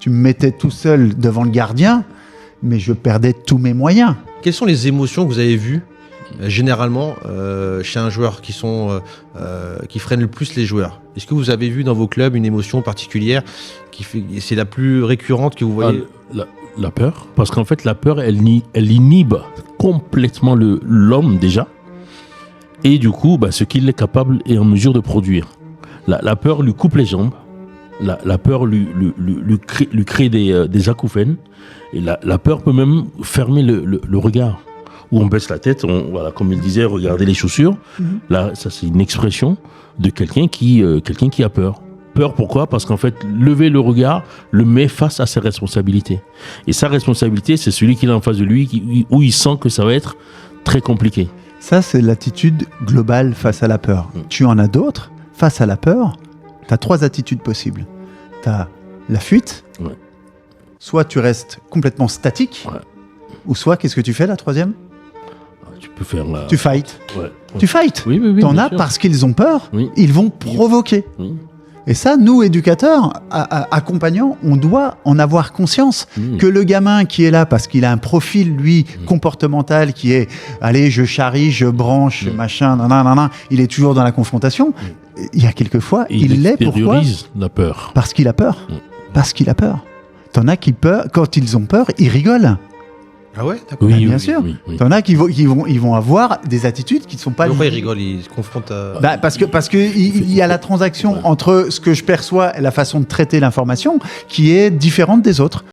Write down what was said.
Tu me mettais tout seul devant le gardien, mais je perdais tous mes moyens. Quelles sont les émotions que vous avez vues généralement chez un joueur qui freinent le plus les joueurs? Est-ce que vous avez vu dans vos clubs une émotion particulière c'est la plus récurrente que vous voyez? La peur, parce qu'en fait la peur elle inhibe complètement l'homme déjà, et du coup ce qu'il est capable et en mesure de produire. La peur lui coupe les jambes, la peur lui crée des acouphènes, et la peur peut même fermer le regard, où on baisse la tête, comme il disait, regarder les chaussures. Là, ça c'est une expression de quelqu'un qui a peur. Peur, pourquoi? Parce qu'en fait, lever le regard le met face à ses responsabilités. Et sa responsabilité, c'est celui qu'il a en face de lui, où il sent que ça va être très compliqué. Ça, c'est l'attitude globale face à la peur. Tu en as d'autres. Face à la peur, tu as 3 attitudes possibles. Tu as la fuite. Ouais. Soit tu restes complètement statique. Ouais. Ou soit, qu'est-ce que tu fais la troisième? Tu peux faire la... Tu fight. Ouais. Tu fight. Oui, T'en bien as sûr. parce qu'ils ont peur. Oui. Ils vont provoquer. Oui. Et ça, nous, éducateurs, accompagnants, on doit en avoir conscience. Que le gamin qui est là parce qu'il a un profil, lui, comportemental, qui est « allez, je charrie, je branche, machin, nanana », il est toujours dans la confrontation. Il y a quelquefois, il l'est, pourquoi? extériorise la peur. Parce qu'il a peur. Parce qu'il a peur. T'en as qui, quand ils ont peur, ils rigolent. Ah ouais, d'accord. Oui, bien sûr. T'en as qui vont avoir des attitudes qui ne sont pas... Pourquoi ils rigolent? Ils se confrontent à... Parce que il y a la transaction entre ce que je perçois et la façon de traiter l'information qui est différente des autres.